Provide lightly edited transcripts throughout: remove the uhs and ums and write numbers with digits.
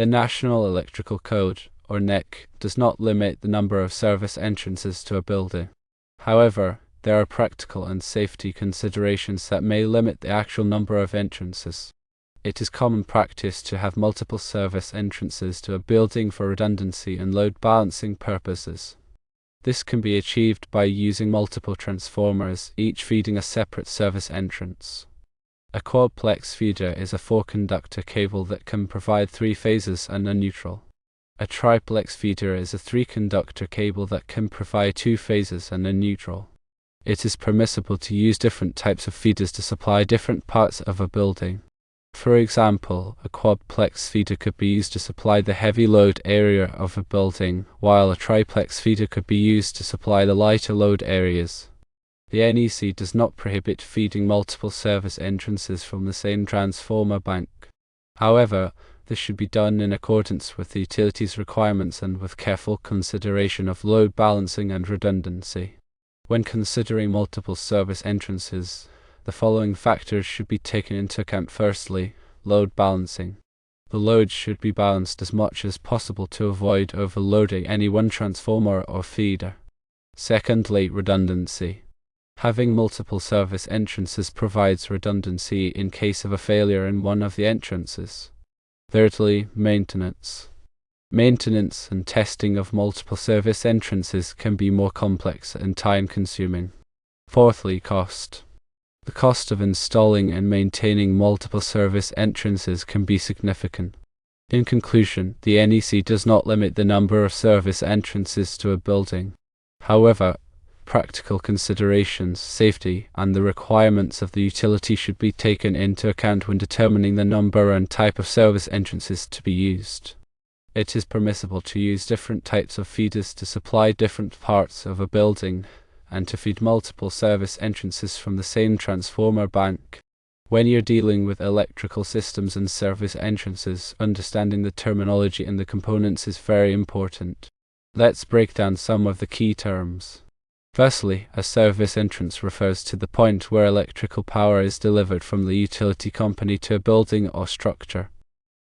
The National Electrical Code, or NEC, does not limit the number of service entrances to a building. However, there are practical and safety considerations that may limit the actual number of entrances. It is common practice to have multiple service entrances to a building for redundancy and load balancing purposes. This can be achieved by using multiple transformers, each feeding a separate service entrance. A quad-plex feeder is a 4-conductor cable that can provide 3 phases and a neutral. A tri-plex feeder is a 3-conductor cable that can provide 2 phases and a neutral. It is permissible to use different types of feeders to supply different parts of a building. For example, a quad-plex feeder could be used to supply the heavy load area of a building, while a tri-plex feeder could be used to supply the lighter load areas. The NEC does not prohibit feeding multiple service entrances from the same transformer bank. However, this should be done in accordance with the utility's requirements and with careful consideration of load balancing and redundancy. When considering multiple service entrances, the following factors should be taken into account. Firstly, load balancing. The load should be balanced as much as possible to avoid overloading any one transformer or feeder. Secondly, redundancy. Having multiple service entrances provides redundancy in case of a failure in one of the entrances. Thirdly, maintenance. Maintenance and testing of multiple service entrances can be more complex and time-consuming. Fourthly, cost. The cost of installing and maintaining multiple service entrances can be significant. In conclusion, the NEC does not limit the number of service entrances to a building. However, practical considerations, safety, and the requirements of the utility should be taken into account when determining the number and type of service entrances to be used. It is permissible to use different types of feeders to supply different parts of a building, and to feed multiple service entrances from the same transformer bank. When you're dealing with electrical systems and service entrances, understanding the terminology and the components is very important. Let's break down some of the key terms. Firstly, a service entrance refers to the point where electrical power is delivered from the utility company to a building or structure.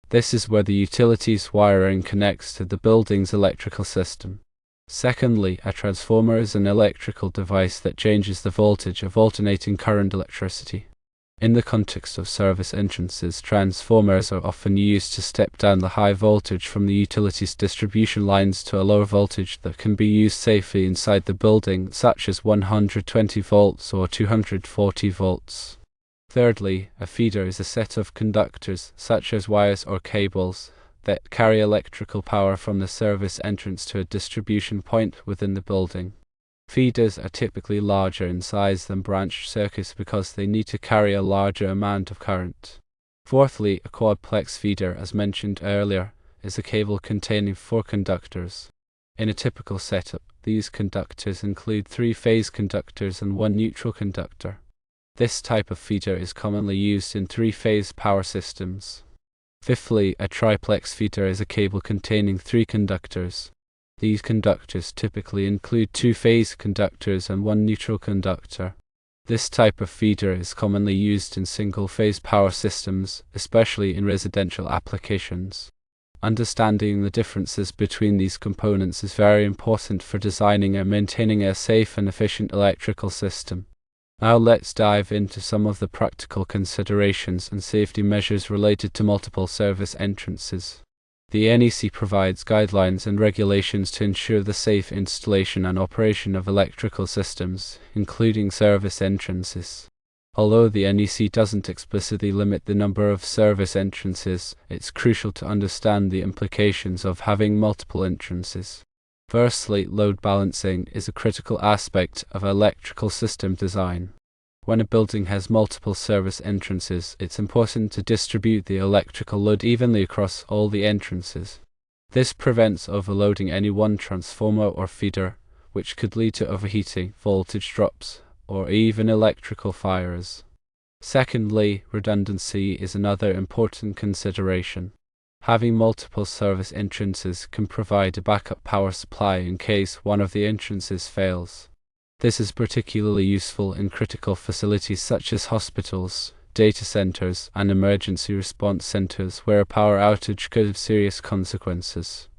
This is where the utility's wiring connects to the building's electrical system. Secondly, a transformer is an electrical device that changes the voltage of alternating current electricity. In the context of service entrances, transformers are often used to step down the high voltage from the utility's distribution lines to a lower voltage that can be used safely inside the building, such as 120 volts or 240 volts. Thirdly, a feeder is a set of conductors, such as wires or cables, that carry electrical power from the service entrance to a distribution point within the building. Feeders are typically larger in size than branch circuits because they need to carry a larger amount of current. Fourthly, a quad-plex feeder, as mentioned earlier, is a cable containing 4 conductors. In a typical setup, these conductors include 3-phase conductors and 1 neutral conductor. This type of feeder is commonly used in 3-phase power systems. Fifthly, a tri-plex feeder is a cable containing 3 conductors. These conductors typically include 2-phase conductors and 1 neutral conductor. This type of feeder is commonly used in single-phase power systems, especially in residential applications. Understanding the differences between these components is very important for designing and maintaining a safe and efficient electrical system. Now let's dive into some of the practical considerations and safety measures related to multiple service entrances. The NEC provides guidelines and regulations to ensure the safe installation and operation of electrical systems, including service entrances. Although the NEC doesn't explicitly limit the number of service entrances, it's crucial to understand the implications of having multiple entrances. Firstly, load balancing is a critical aspect of electrical system design. When a building has multiple service entrances, it's important to distribute the electrical load evenly across all the entrances. This prevents overloading any one transformer or feeder, which could lead to overheating, voltage drops, or even electrical fires. Secondly, redundancy is another important consideration. Having multiple service entrances can provide a backup power supply in case one of the entrances fails. This is particularly useful in critical facilities such as hospitals, data centers and emergency response centers where a power outage could have serious consequences.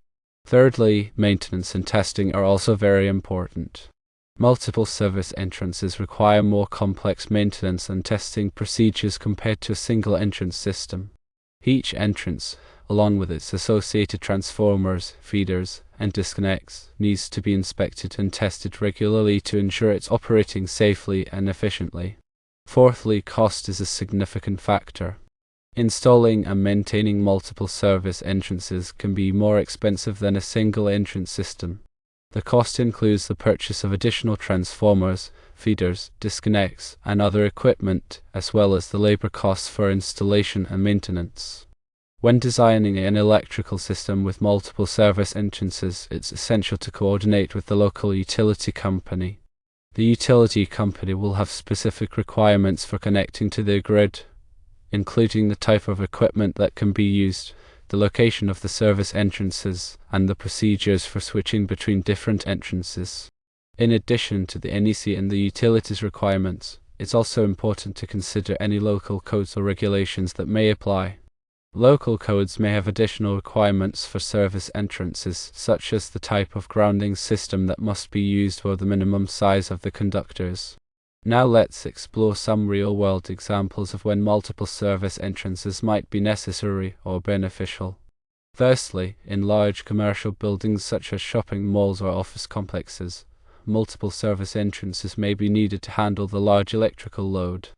Thirdly, maintenance and testing are also very important. Multiple service entrances require more complex maintenance and testing procedures compared to a single entrance system. Each entrance, along with its associated transformers, feeders, and disconnects, needs to be inspected and tested regularly to ensure it's operating safely and efficiently. Fourthly, cost is a significant factor. Installing and maintaining multiple service entrances can be more expensive than a single entrance system. The cost includes the purchase of additional transformers, feeders, disconnects, and other equipment, as well as the labor costs for installation and maintenance. When designing an electrical system with multiple service entrances, it's essential to coordinate with the local utility company. The utility company will have specific requirements for connecting to the grid, including the type of equipment that can be used, the location of the service entrances, and the procedures for switching between different entrances. In addition to the NEC and the utilities requirements, it's also important to consider any local codes or regulations that may apply. Local codes may have additional requirements for service entrances, such as the type of grounding system that must be used or the minimum size of the conductors. Now let's explore some real-world examples of when multiple service entrances might be necessary or beneficial. Firstly, in large commercial buildings such as shopping malls or office complexes, multiple service entrances may be needed to handle the large electrical load.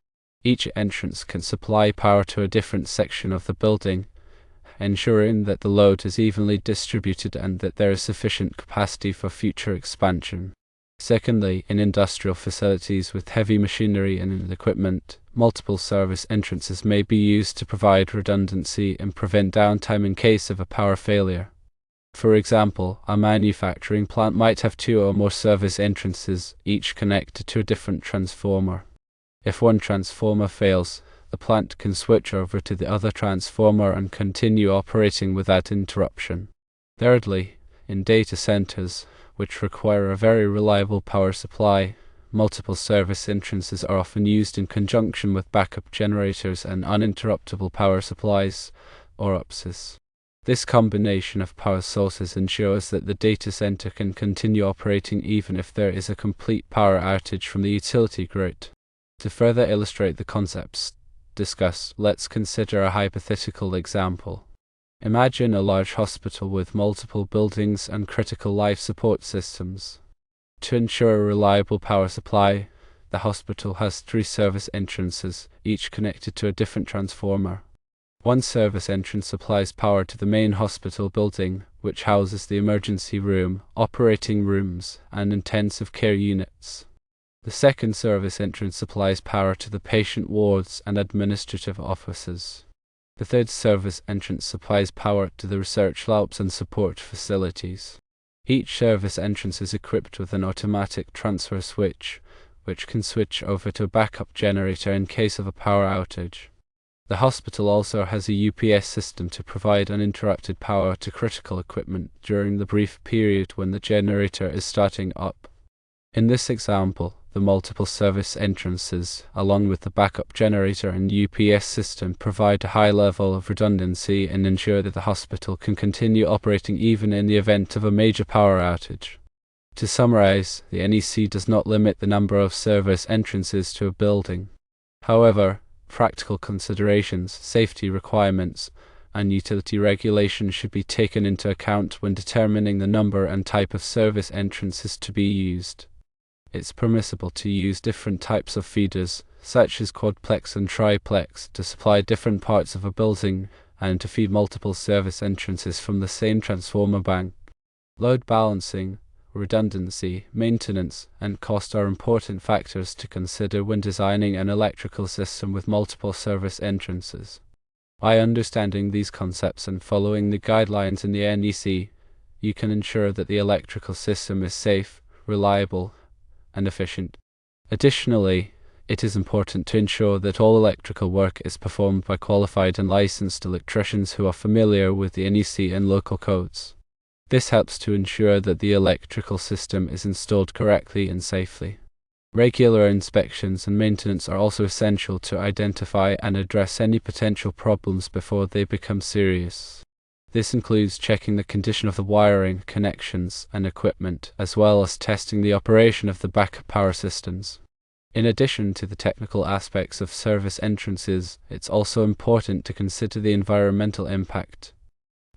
Each entrance can supply power to a different section of the building, ensuring that the load is evenly distributed and that there is sufficient capacity for future expansion. Secondly, in industrial facilities with heavy machinery and equipment, multiple service entrances may be used to provide redundancy and prevent downtime in case of a power failure. For example, a manufacturing plant might have 2 or more service entrances, each connected to a different transformer. If one transformer fails, the plant can switch over to the other transformer and continue operating without interruption. Thirdly, in data centers, which require a very reliable power supply, multiple service entrances are often used in conjunction with backup generators and uninterruptible power supplies, or UPSs. This combination of power sources ensures that the data center can continue operating even if there is a complete power outage from the utility grid. To further illustrate the concepts discussed, let's consider a hypothetical example. Imagine a large hospital with multiple buildings and critical life support systems. To ensure a reliable power supply, the hospital has 3 service entrances, each connected to a different transformer. One service entrance supplies power to the main hospital building, which houses the emergency room, operating rooms, and intensive care units. The second service entrance supplies power to the patient wards and administrative offices. The third service entrance supplies power to the research labs and support facilities. Each service entrance is equipped with an automatic transfer switch, which can switch over to a backup generator in case of a power outage. The hospital also has a UPS system to provide uninterrupted power to critical equipment during the brief period when the generator is starting up. In this example, the multiple service entrances, along with the backup generator and UPS system, provide a high level of redundancy and ensure that the hospital can continue operating even in the event of a major power outage. To summarize, the NEC does not limit the number of service entrances to a building. However, practical considerations, safety requirements, and utility regulations should be taken into account when determining the number and type of service entrances to be used. It's permissible to use different types of feeders, such as quad-plex and tri-plex, to supply different parts of a building and to feed multiple service entrances from the same transformer bank. Load balancing, redundancy, maintenance, and cost are important factors to consider when designing an electrical system with multiple service entrances. By understanding these concepts and following the guidelines in the NEC, you can ensure that the electrical system is safe, reliable, and efficient. Additionally, it is important to ensure that all electrical work is performed by qualified and licensed electricians who are familiar with the NEC and local codes. This helps to ensure that the electrical system is installed correctly and safely. Regular inspections and maintenance are also essential to identify and address any potential problems before they become serious. This includes checking the condition of the wiring, connections, and equipment, as well as testing the operation of the backup power systems. In addition to the technical aspects of service entrances, it's also important to consider the environmental impact.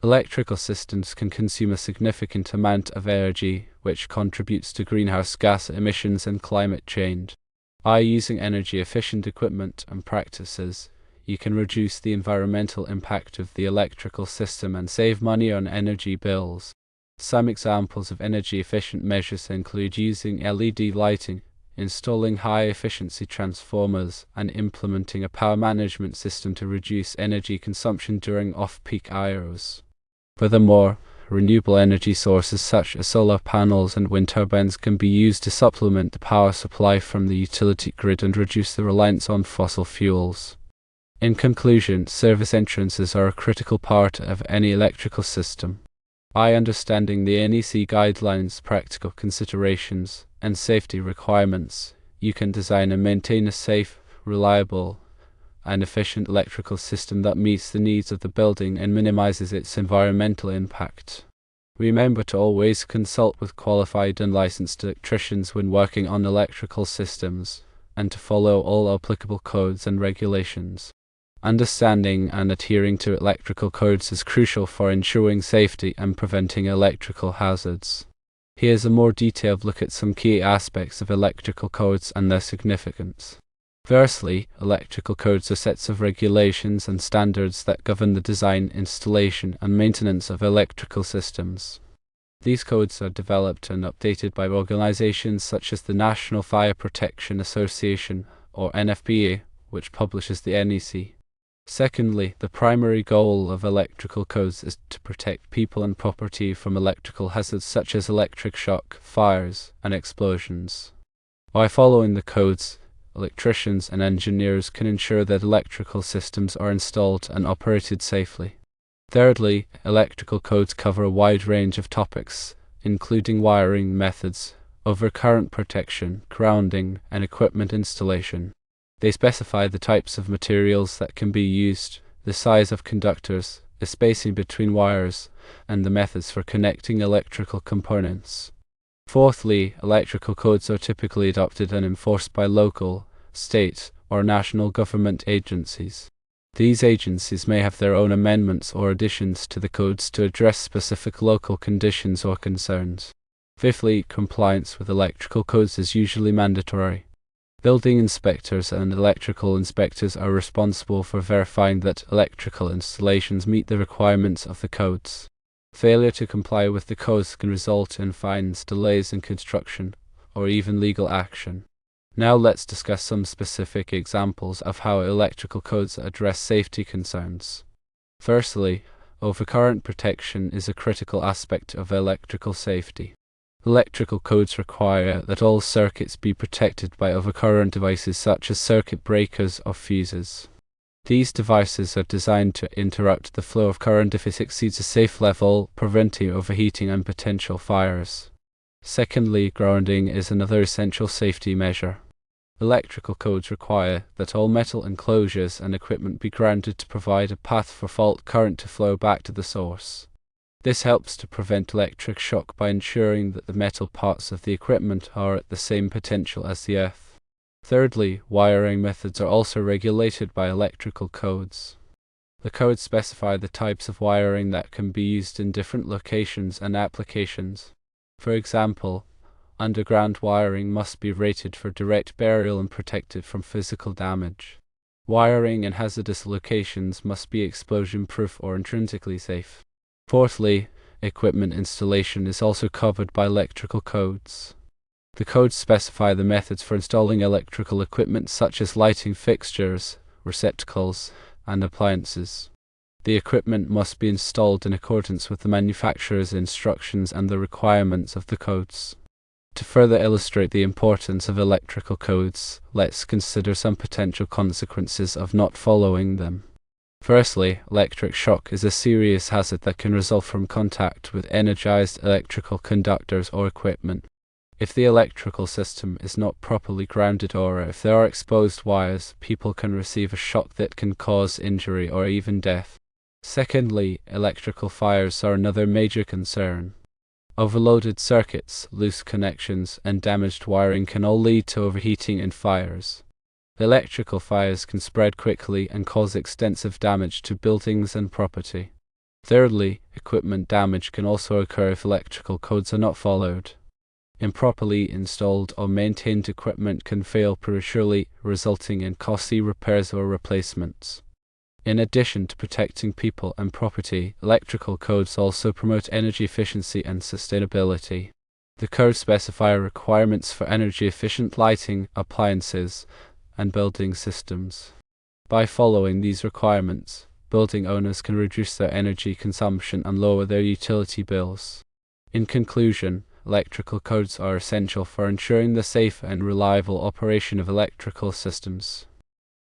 Electrical systems can consume a significant amount of energy, which contributes to greenhouse gas emissions and climate change. By using energy-efficient equipment and practices, you can reduce the environmental impact of the electrical system and save money on energy bills. Some examples of energy-efficient measures include using LED lighting, installing high-efficiency transformers, and implementing a power management system to reduce energy consumption during off-peak hours. Furthermore, renewable energy sources such as solar panels and wind turbines can be used to supplement the power supply from the utility grid and reduce the reliance on fossil fuels. In conclusion, service entrances are a critical part of any electrical system. By understanding the NEC guidelines, practical considerations, and safety requirements, you can design and maintain a safe, reliable, and efficient electrical system that meets the needs of the building and minimizes its environmental impact. Remember to always consult with qualified and licensed electricians when working on electrical systems, and to follow all applicable codes and regulations. Understanding and adhering to electrical codes is crucial for ensuring safety and preventing electrical hazards. Here's a more detailed look at some key aspects of electrical codes and their significance. Firstly, electrical codes are sets of regulations and standards that govern the design, installation, and maintenance of electrical systems. These codes are developed and updated by organizations such as the National Fire Protection Association, or NFPA, which publishes the NEC. Secondly, the primary goal of electrical codes is to protect people and property from electrical hazards such as electric shock, fires, and explosions. By following the codes, electricians and engineers can ensure that electrical systems are installed and operated safely. Thirdly, electrical codes cover a wide range of topics, including wiring methods, overcurrent protection, grounding, and equipment installation. They specify the types of materials that can be used, the size of conductors, the spacing between wires, and the methods for connecting electrical components. Fourthly, electrical codes are typically adopted and enforced by local, state, or national government agencies. These agencies may have their own amendments or additions to the codes to address specific local conditions or concerns. Fifthly, compliance with electrical codes is usually mandatory. Building inspectors and electrical inspectors are responsible for verifying that electrical installations meet the requirements of the codes. Failure to comply with the codes can result in fines, delays in construction, or even legal action. Now let's discuss some specific examples of how electrical codes address safety concerns. Firstly, overcurrent protection is a critical aspect of electrical safety. Electrical codes require that all circuits be protected by overcurrent devices such as circuit breakers or fuses. These devices are designed to interrupt the flow of current if it exceeds a safe level, preventing overheating and potential fires. Secondly, grounding is another essential safety measure. Electrical codes require that all metal enclosures and equipment be grounded to provide a path for fault current to flow back to the source. This helps to prevent electric shock by ensuring that the metal parts of the equipment are at the same potential as the earth. Thirdly, wiring methods are also regulated by electrical codes. The codes specify the types of wiring that can be used in different locations and applications. For example, underground wiring must be rated for direct burial and protected from physical damage. Wiring in hazardous locations must be explosion-proof or intrinsically safe. Fourthly, equipment installation is also covered by electrical codes. The codes specify the methods for installing electrical equipment such as lighting fixtures, receptacles, and appliances. The equipment must be installed in accordance with the manufacturer's instructions and the requirements of the codes. To further illustrate the importance of electrical codes, let's consider some potential consequences of not following them. Firstly, electric shock is a serious hazard that can result from contact with energized electrical conductors or equipment. If the electrical system is not properly grounded or if there are exposed wires, people can receive a shock that can cause injury or even death. Secondly, electrical fires are another major concern. Overloaded circuits, loose connections, and damaged wiring can all lead to overheating and fires. Electrical fires can spread quickly and cause extensive damage to buildings and property. Thirdly, equipment damage can also occur if electrical codes are not followed. Improperly installed or maintained equipment can fail prematurely, resulting in costly repairs or replacements. In addition to protecting people and property, electrical codes also promote energy efficiency and sustainability. The codes specify requirements for energy-efficient lighting, appliances, and building systems. By following these requirements, building owners can reduce their energy consumption and lower their utility bills. In conclusion, electrical codes are essential for ensuring the safe and reliable operation of electrical systems.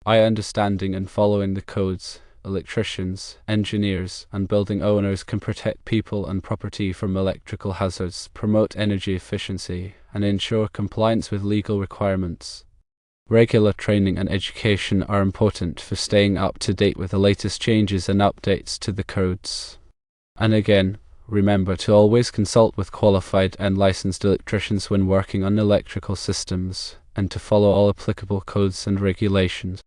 By understanding and following the codes, electricians, engineers, and building owners can protect people and property from electrical hazards, promote energy efficiency, and ensure compliance with legal requirements. Regular training and education are important for staying up to date with the latest changes and updates to the codes. And again, remember to always consult with qualified and licensed electricians when working on electrical systems, and to follow all applicable codes and regulations.